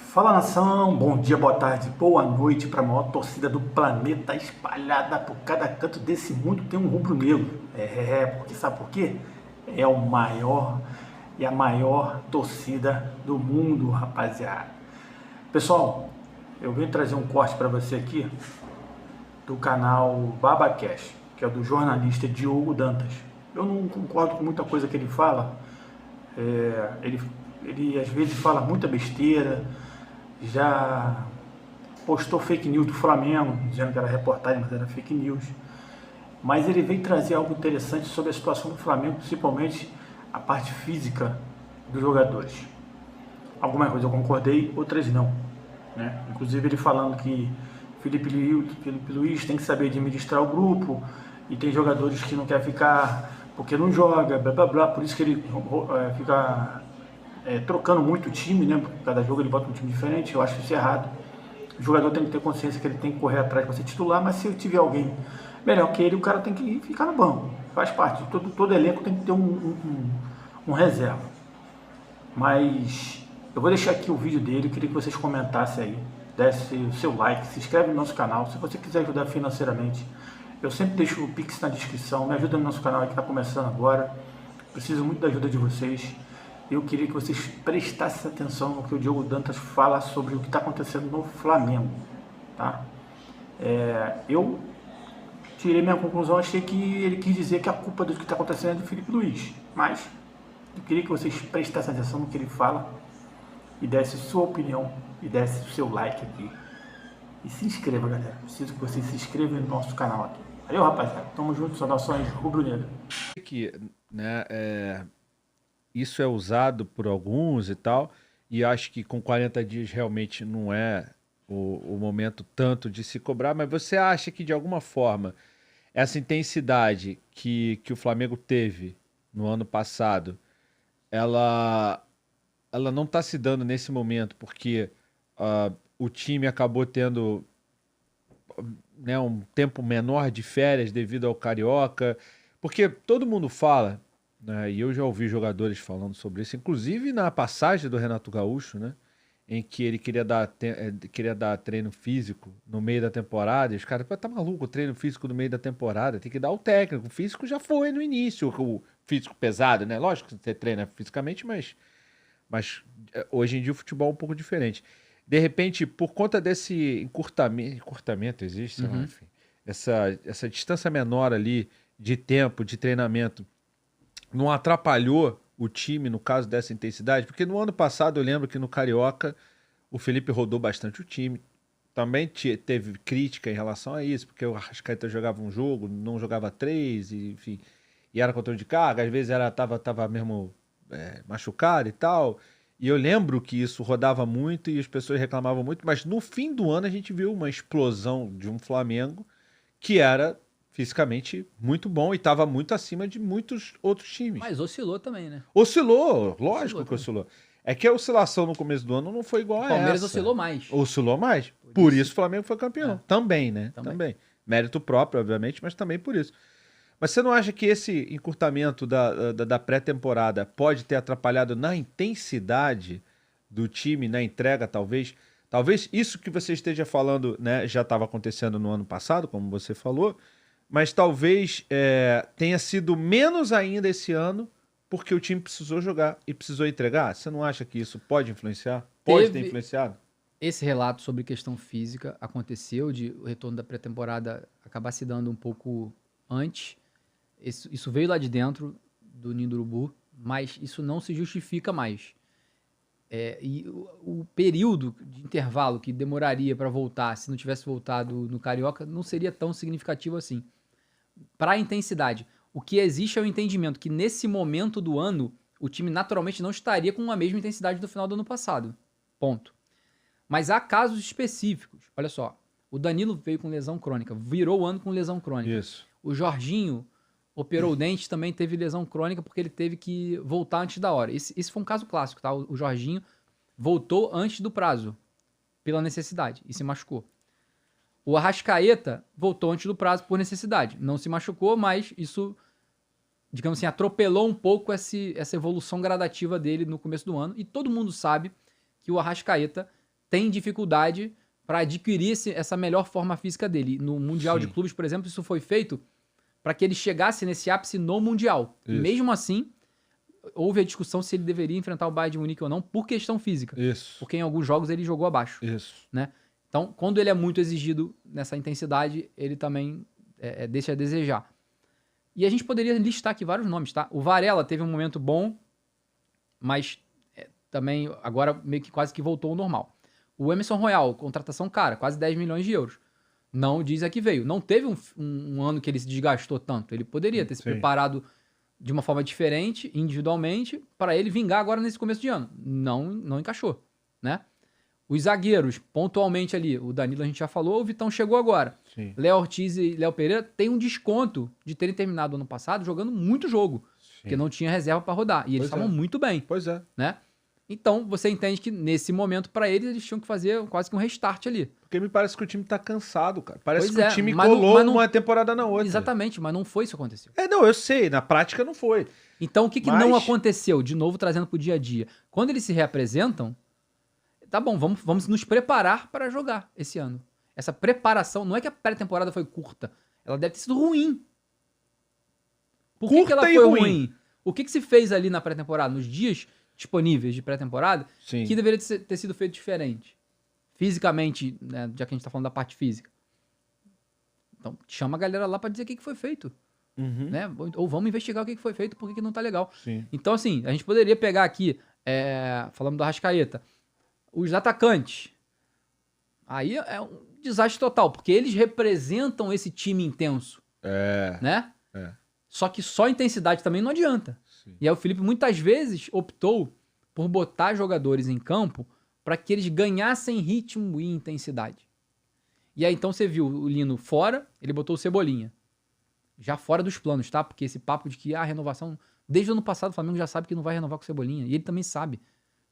Fala nação, bom dia, boa tarde, boa noite para a maior torcida do planeta, espalhada por cada canto desse mundo tem um rubro-negro. Porque sabe por quê? É o maior e a maior torcida do mundo, rapaziada. Pessoal, eu vim trazer um corte para você aqui do canal BabaCast, que é do jornalista Diogo Dantas. Eu não concordo com muita coisa que ele fala. Ele às vezes fala muita besteira. Já postou fake news do Flamengo, dizendo que era reportagem, mas era fake news. Mas ele veio trazer algo interessante sobre a situação do Flamengo, principalmente a parte física dos jogadores. Algumas coisas eu concordei, outras não, né? Inclusive ele falando que Felipe Luiz tem que saber administrar o grupo, e tem jogadores que não quer ficar porque não joga, blá blá blá, por isso que ele fica trocando muito o time, né? Cada jogo ele bota um time diferente. Eu acho isso errado. O jogador tem que ter consciência que ele tem que correr atrás para ser titular, mas se eu tiver alguém melhor que ele, o cara tem que ficar no banco. Faz parte. Todo elenco tem que ter um reserva. Mas eu vou deixar aqui o vídeo dele. Eu queria que vocês comentassem aí, desse o seu like, se inscreve no nosso canal. Se você quiser ajudar financeiramente, eu sempre deixo o Pix na descrição. Me ajuda no nosso canal aí que está começando agora. Preciso muito da ajuda de vocês. Eu queria que vocês prestassem atenção no que o Diogo Dantas fala sobre o que está acontecendo no Flamengo, tá? Eu tirei minha conclusão, achei que ele quis dizer que a culpa do que está acontecendo é do Felipe Luiz, mas eu queria que vocês prestassem atenção no que ele fala e dessem sua opinião e dessem o seu like aqui. E se inscreva, galera. Preciso que vocês se inscrevam no nosso canal aqui. Valeu, rapaziada. Tamo junto, saudações rubro-negras. Que, né, isso é usado por alguns e tal, e acho que com 40 dias realmente não é o momento tanto de se cobrar, mas você acha que de alguma forma essa intensidade que o Flamengo teve no ano passado, ela não está se dando nesse momento porque o time acabou tendo, né, um tempo menor de férias devido ao Carioca, porque todo mundo fala, né, e eu já ouvi jogadores falando sobre isso, inclusive na passagem do Renato Gaúcho, né, em que ele queria dar treino físico no meio da temporada, e os caras, tá maluco, treino físico no meio da temporada, tem que dar o técnico, o físico já foi no início, o físico pesado, né, lógico que você treina fisicamente, mas hoje em dia o futebol é um pouco diferente. De repente, por conta desse encurtamento existe, sei lá, enfim, essa distância menor ali de tempo, de treinamento, não atrapalhou o time no caso dessa intensidade? Porque no ano passado eu lembro que no Carioca o Felipe rodou bastante o time. Também teve crítica em relação a isso, porque o Arrascaeta jogava um jogo, não jogava três, e, enfim, e era controle de carga, às vezes tava mesmo machucado e tal. E eu lembro que isso rodava muito e as pessoas reclamavam muito, mas no fim do ano a gente viu uma explosão de um Flamengo que era fisicamente muito bom e estava muito acima de muitos outros times. Mas oscilou também, né? Oscilou, lógico que oscilou. É que a oscilação no começo do ano não foi igual a essa. O Palmeiras oscilou mais. Oscilou mais. Por isso o Flamengo foi campeão. Também, né? Também. Mérito próprio, obviamente, mas também por isso. Mas você não acha que esse encurtamento da pré-temporada pode ter atrapalhado na intensidade do time, na entrega, talvez? Talvez isso que você esteja falando, né, já estava acontecendo no ano passado, como você falou, mas talvez tenha sido menos ainda esse ano, porque o time precisou jogar e precisou entregar. Você não acha que isso pode influenciar? Pode ter influenciado? Esse relato sobre questão física aconteceu, de o retorno da pré-temporada acabar se dando um pouco antes. Isso veio lá de dentro do Ninho do Urubu, mas isso não se justifica mais. E o período de intervalo que demoraria para voltar, se não tivesse voltado no Carioca, não seria tão significativo assim. Para a intensidade, o que existe é o entendimento que nesse momento do ano, o time naturalmente não estaria com a mesma intensidade do final do ano passado. Ponto. Mas há casos específicos. Olha só, o Danilo veio com lesão crônica, virou o ano com lesão crônica. Isso. O Jorginho operou o dente, também teve lesão crônica porque ele teve que voltar antes da hora. Esse foi um caso clássico, tá? O Jorginho voltou antes do prazo, pela necessidade, e se machucou. O Arrascaeta voltou antes do prazo por necessidade. Não se machucou, mas isso, digamos assim, atropelou um pouco essa evolução gradativa dele no começo do ano. E todo mundo sabe que o Arrascaeta tem dificuldade para adquirir essa melhor forma física dele. No Mundial de Sim. Clubes, por exemplo, isso foi feito para que ele chegasse nesse ápice no Mundial. Isso. Mesmo assim, houve a discussão se ele deveria enfrentar o Bayern de Munique ou não por questão física. Isso. Porque em alguns jogos ele jogou abaixo. Isso. Né? Então, quando ele é muito exigido nessa intensidade, ele também deixa a desejar. E a gente poderia listar aqui vários nomes, tá? O Varela teve um momento bom, mas também agora meio que quase que voltou ao normal. O Emerson Royal, contratação cara, quase 10 milhões de euros. Não diz a que veio. Não teve um ano que ele se desgastou tanto. Ele poderia ter se preparado de uma forma diferente, individualmente, para ele vingar agora nesse começo de ano. Não encaixou, né? Os zagueiros, pontualmente ali, o Danilo a gente já falou, o Vitão chegou agora. Sim. Léo Ortiz e Léo Pereira têm um desconto de terem terminado ano passado jogando muito jogo, porque não tinha reserva para rodar. E eles estavam muito bem, Pois é. né? Então, você entende que nesse momento, para eles tinham que fazer quase que um restart ali. Porque me parece que o time tá cansado, cara. Parece Pois que é, o time mas não- colou mas não- uma temporada na outra. Exatamente, mas não foi isso que aconteceu. Não, eu sei. Na prática não foi. Então, o que Mas- não aconteceu? De novo, trazendo pro dia a dia. Quando eles se reapresentam, tá bom, vamos nos preparar para jogar esse ano. Essa preparação, não é que a pré-temporada foi curta, ela deve ter sido ruim. Por que Curta ela e foi ruim. ruim? O que se fez ali na pré-temporada, nos dias disponíveis de pré-temporada, Sim. que deveria ter sido feito diferente? Fisicamente, né, já que a gente tá falando da parte física. Então, chama a galera lá para dizer o que foi feito. Uhum. Né? Ou vamos investigar o que foi feito, por que não tá legal. Sim. Então, assim, a gente poderia pegar aqui, falando do Arrascaeta, os atacantes. Aí é um desastre total, porque eles representam esse time intenso, né? Só que só intensidade também não adianta. Sim. E aí o Felipe muitas vezes optou por botar jogadores em campo para que eles ganhassem ritmo e intensidade. E aí então você viu o Lino fora, ele botou o Cebolinha. Já fora dos planos, tá? Porque esse papo de que a renovação... Desde o ano passado o Flamengo já sabe que não vai renovar com o Cebolinha. E ele também sabe.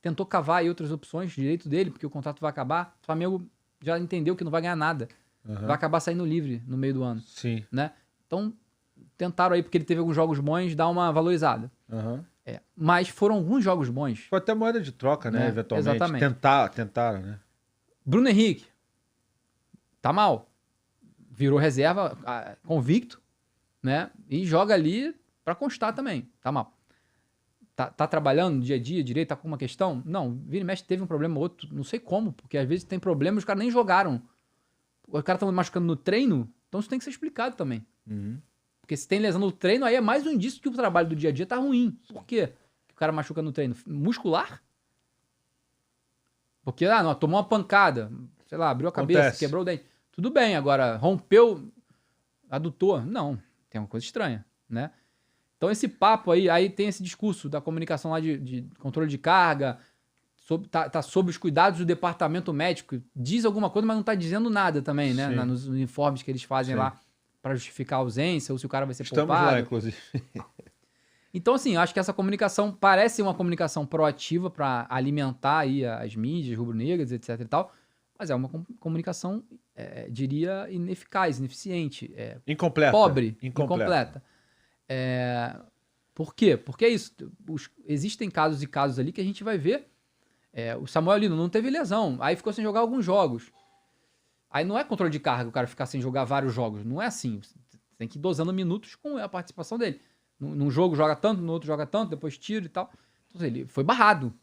Tentou cavar aí outras opções, direito dele, porque o contrato vai acabar. O Flamengo já entendeu que não vai ganhar nada. Vai acabar saindo livre no meio do ano. Sim. Né? Então, tentaram aí, porque ele teve alguns jogos bons, dar uma valorizada. Mas foram alguns jogos bons. Foi até moeda de troca, né? Eventualmente. Exatamente. Tentaram, né? Bruno Henrique. Tá mal. Virou reserva convicto, né? E joga ali pra constar também. Tá mal. Tá trabalhando no dia a dia direito? Tá com uma questão? Não. Vira e mexe teve um problema ou outro. Não sei como, porque às vezes tem problema e os caras nem jogaram. Os caras estão machucando no treino, então isso tem que ser explicado também. Porque se tem lesão no treino, aí é mais um indício que o trabalho do dia a dia tá ruim. Por quê que o cara machuca no treino? Muscular? Porque, não, tomou uma pancada, sei lá, abriu a cabeça, Acontece. quebrou o dente. Tudo bem, agora rompeu adutor? Não, tem uma coisa estranha, né? Então esse papo aí tem esse discurso da comunicação lá de controle de carga, tá sob os cuidados do departamento médico, diz alguma coisa, mas não tá dizendo nada também, né? Sim. Nos uniformes que eles fazem Sim. lá para justificar a ausência, ou se o cara vai ser Estamos poupado. lá, inclusive. Então, assim, eu acho que essa comunicação parece uma comunicação proativa para alimentar aí as mídias rubro-negras, etc e tal, mas é uma comunicação, diria, ineficaz, ineficiente, Incompleta. pobre, Incompleta. Por quê? Porque é isso. Existem casos e casos ali que a gente vai ver. O Samuel Lino não teve lesão, aí ficou sem jogar alguns jogos. Aí não é controle de carga o cara ficar sem jogar vários jogos. Não é assim. Você tem que ir dosando minutos com a participação dele. Num jogo joga tanto, no outro joga tanto, depois tira e tal. Então ele foi barrado.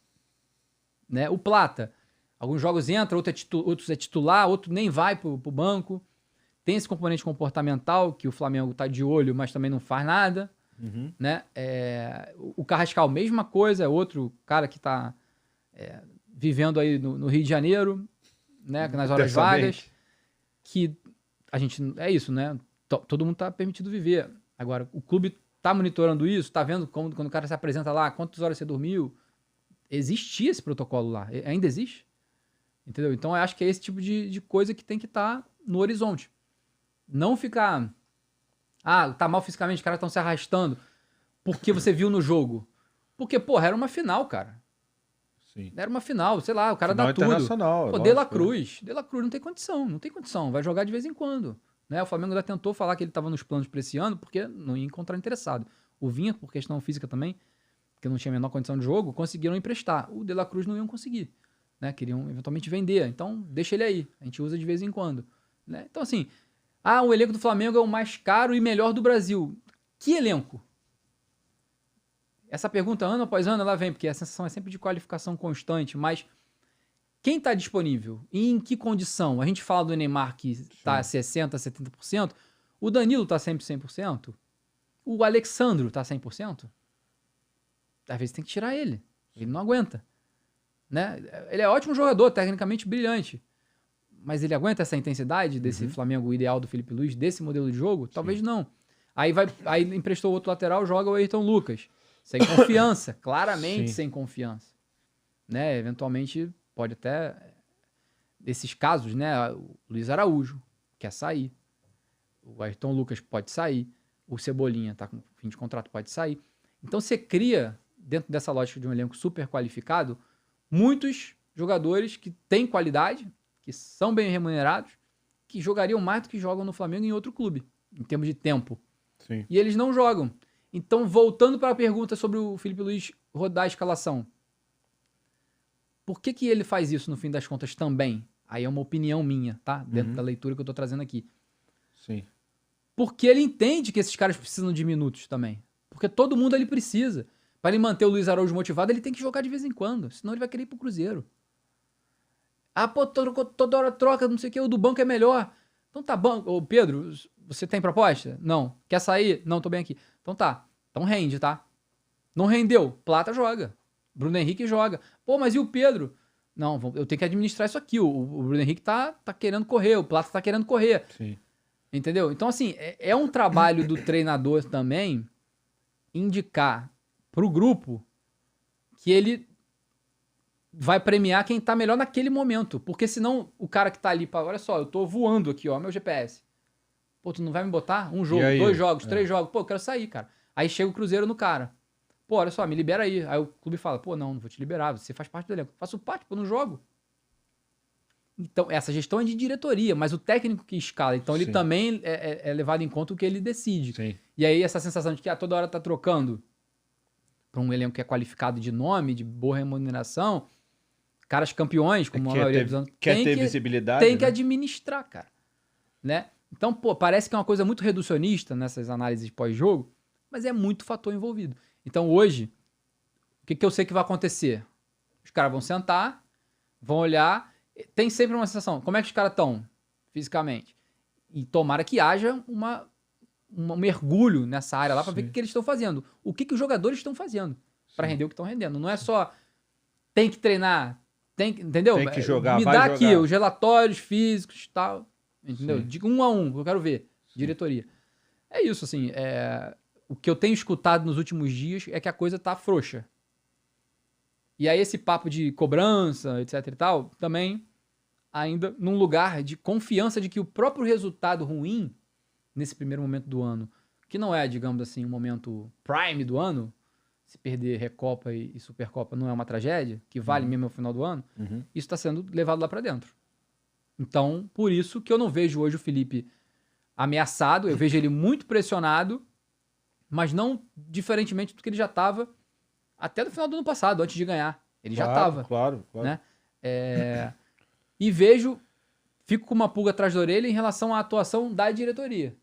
Né? O Plata. Alguns jogos entra, outros é titular, outro nem vai pro banco. Tem esse componente comportamental que o Flamengo tá de olho, mas também não faz nada. Né? O Carrascal, mesma coisa. É outro cara que tá vivendo aí no Rio de Janeiro, né? Nas horas vagas. Que a gente... É isso, né? Todo mundo tá permitido viver. Agora, o clube tá monitorando isso, tá vendo quando o cara se apresenta lá, quantas horas você dormiu. Existia esse protocolo lá. Ainda existe. Entendeu? Então, eu acho que é esse tipo de coisa que tem que estar no horizonte. Não ficar... tá mal fisicamente, os caras estão se arrastando. Porque você viu no jogo. Porque, porra, era uma final, cara. Sim. Era uma final, sei lá, o cara Final dá tudo. internacional, Pô, lógico, De La Cruz não tem condição, vai jogar de vez em quando. Né? O Flamengo já tentou falar que ele estava nos planos para esse ano, porque não ia encontrar interessado. O Vinha, por questão física também, porque não tinha a menor condição de jogo, conseguiram emprestar. O De La Cruz não iam conseguir. né? Queriam eventualmente vender. Então, deixa ele aí. A gente usa de vez em quando. Né? Então, assim, o elenco do Flamengo é o mais caro e melhor do Brasil. Que elenco? Essa pergunta, ano após ano, ela vem, porque a sensação é sempre de qualificação constante, mas quem está disponível? E em que condição? A gente fala do Neymar que está a 60%, 70%. O Danilo está sempre 100%? O Alexandro está 100%? Às vezes tem que tirar ele. Ele não aguenta. Né? Ele é ótimo jogador, tecnicamente brilhante. Mas ele aguenta essa intensidade desse Flamengo ideal do Felipe Luiz, desse modelo de jogo? Talvez não. Aí emprestou outro lateral, joga o Ayrton Lucas. Sem confiança, claramente sem confiança. Né? Eventualmente, pode até... Desses casos, né? O Luiz Araújo quer sair. O Ayrton Lucas pode sair. O Cebolinha tá com fim de contrato, pode sair. Então você cria, dentro dessa lógica de um elenco super qualificado, muitos jogadores que têm qualidade, que são bem remunerados, que jogariam mais do que jogam no Flamengo em outro clube, em termos de tempo. Sim. E eles não jogam. Então, voltando para a pergunta sobre o Felipe Luiz rodar a escalação. Por que ele faz isso, no fim das contas, também? Aí é uma opinião minha, tá? Dentro da leitura que eu tô trazendo aqui. Sim. Porque ele entende que esses caras precisam de minutos também. Porque todo mundo ali precisa. Para ele manter o Luiz Araújo motivado, ele tem que jogar de vez em quando. Senão ele vai querer ir pro Cruzeiro. Toda hora troca, não sei o que, o do banco é melhor. Então tá bom. Ô, Pedro, você tem proposta? Não. Quer sair? Não, tô bem aqui. Então tá. Então rende, tá? Não rendeu? Plata joga. Bruno Henrique joga. Pô, mas e o Pedro? Não, eu tenho que administrar isso aqui. O Bruno Henrique tá querendo correr, o Plata tá querendo correr. Sim. Entendeu? Então, assim, é um trabalho do treinador também indicar pro grupo que ele vai premiar quem tá melhor naquele momento. Porque senão o cara que tá ali, olha só, eu tô voando aqui, ó, meu GPS. Pô, tu não vai me botar um jogo, aí? 2 jogos, 3 jogos? Pô, eu quero sair, cara. Aí chega o Cruzeiro no cara. Pô, olha só, me libera aí. Aí o clube fala, pô, não vou te liberar, você faz parte do elenco. Faço parte, pô, não jogo. Então, essa gestão é de diretoria, mas o técnico que escala, então ele também é levado em conta o que ele decide. Sim. E aí essa sensação de que toda hora tá trocando para um elenco que é qualificado de nome, de boa remuneração, caras campeões, como a maioria dos anos, quer ter visibilidade, tem que administrar, cara. Né? Então, pô, parece que é uma coisa muito reducionista nessas análises pós-jogo, mas é muito fator envolvido. Então, hoje, o que eu sei que vai acontecer? Os caras vão sentar, vão olhar, tem sempre uma sensação, como é que os caras estão fisicamente? E tomara que haja um mergulho nessa área lá para ver o que eles estão fazendo. O que os jogadores estão fazendo para render o que estão rendendo. Não é só tem que treinar, entendeu? Tem que jogar, me vai dá jogar. aqui os relatórios físicos e tal, entendeu? Sim. De 1 a 1, eu quero ver. Diretoria. É isso, assim, o que eu tenho escutado nos últimos dias é que a coisa tá frouxa. E aí esse papo de cobrança, etc e tal, também ainda num lugar de confiança de que o próprio resultado ruim nesse primeiro momento do ano, que não é, digamos assim, um momento prime do ano, se perder Recopa e Supercopa não é uma tragédia, que vale mesmo ao final do ano, isso está sendo levado lá para dentro. Então, por isso que eu não vejo hoje o Felipe ameaçado, eu vejo ele muito pressionado, mas não diferentemente do que ele já estava até no final do ano passado, antes de ganhar. Ele já estava. Claro. Né? E fico com uma pulga atrás da orelha em relação à atuação da diretoria.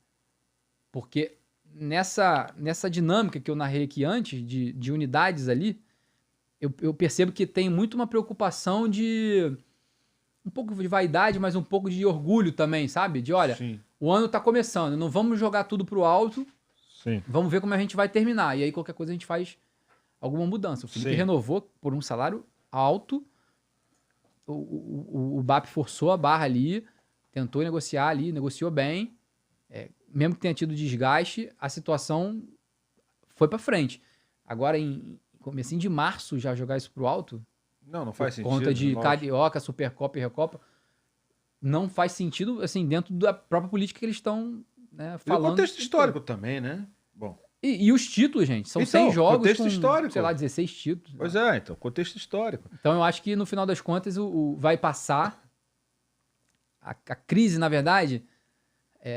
Porque nessa dinâmica que eu narrei aqui antes, de unidades ali, eu percebo que tem muito uma preocupação de um pouco de vaidade, mas um pouco de orgulho também, sabe? De, olha, o ano tá começando, não vamos jogar tudo pro alto, vamos ver como a gente vai terminar. E aí qualquer coisa a gente faz alguma mudança. O Felipe renovou por um salário alto, o BAP forçou a barra ali, tentou negociar ali, negociou bem, mesmo que tenha tido desgaste, a situação foi pra frente. Agora, em comecinho de março, já jogar isso pro alto, não faz sentido. Por conta de Carioca, Supercopa e Recopa, não faz sentido, assim, dentro da própria política que eles estão, né, falando. E o contexto histórico também, né? Bom. E os títulos, gente, são então, 100 jogos contexto com, histórico. sei lá, 16 títulos. Pois é, então, contexto histórico. Então eu acho que no final das contas vai passar a crise, na verdade,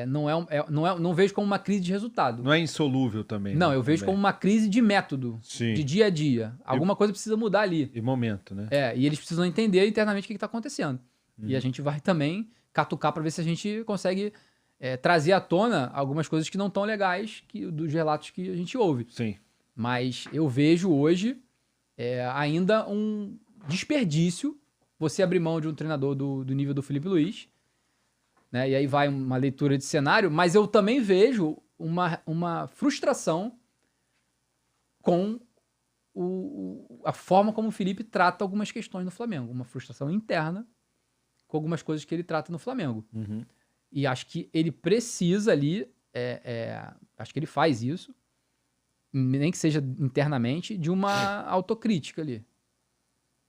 não vejo como uma crise de resultado. Não é insolúvel também. Não, né? eu vejo Também. como uma crise de método, Sim. de dia a dia. Alguma coisa precisa mudar ali. E momento, né? E eles precisam entender internamente o que está acontecendo. E a gente vai também catucar para ver se a gente consegue trazer à tona algumas coisas que não estão legais dos relatos que a gente ouve. Sim. Mas eu vejo hoje ainda um desperdício você abrir mão de um treinador do nível do Felipe Luiz, né? E aí vai uma leitura de cenário, mas eu também vejo uma frustração com a forma como o Felipe trata algumas questões no Flamengo. Uma frustração interna com algumas coisas que ele trata no Flamengo. Uhum. E acho que ele precisa ali, acho que ele faz isso, nem que seja internamente, de uma autocrítica ali.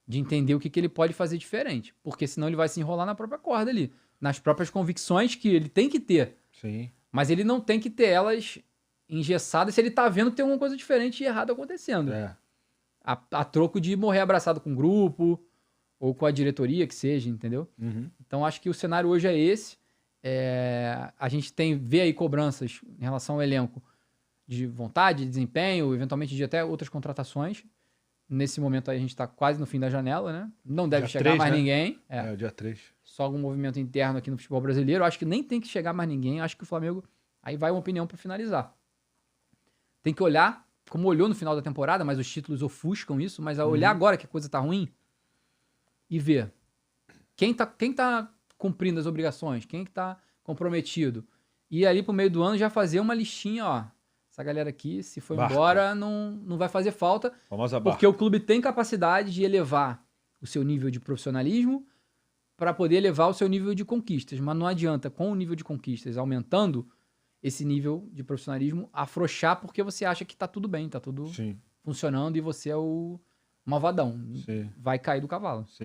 De entender o que ele pode fazer diferente. Porque senão ele vai se enrolar na própria corda ali. Nas próprias convicções que ele tem que ter. Sim. Mas ele não tem que ter elas engessadas se ele tá vendo que tem alguma coisa diferente e errada acontecendo. A troco de morrer abraçado com o grupo ou com a diretoria, que seja, entendeu? Uhum. Então acho que o cenário hoje é esse. A gente vê aí cobranças em relação ao elenco de vontade, de desempenho, eventualmente de até outras contratações. Nesse momento aí a gente está quase no fim da janela, né? Não deve Dia chegar 3, mais né? ninguém. O dia 3. Só algum movimento interno aqui no futebol brasileiro. Acho que nem tem que chegar mais ninguém. Acho que o Flamengo... Aí vai uma opinião para finalizar. Tem que olhar, como olhou no final da temporada, mas os títulos ofuscam isso, mas a olhar agora que a coisa tá ruim e ver quem tá cumprindo as obrigações, quem que tá comprometido. E ali pro meio do ano já fazer uma listinha, ó. Essa galera aqui, se for Barca. embora, não vai fazer falta. Famosa barca. Porque o clube tem capacidade de elevar o seu nível de profissionalismo para poder elevar o seu nível de conquistas. Mas não adianta, com o nível de conquistas aumentando, esse nível de profissionalismo afrouxar porque você acha que tá tudo bem, tá tudo Sim. funcionando e você é o malvadão. Sim. Vai cair do cavalo. Sim.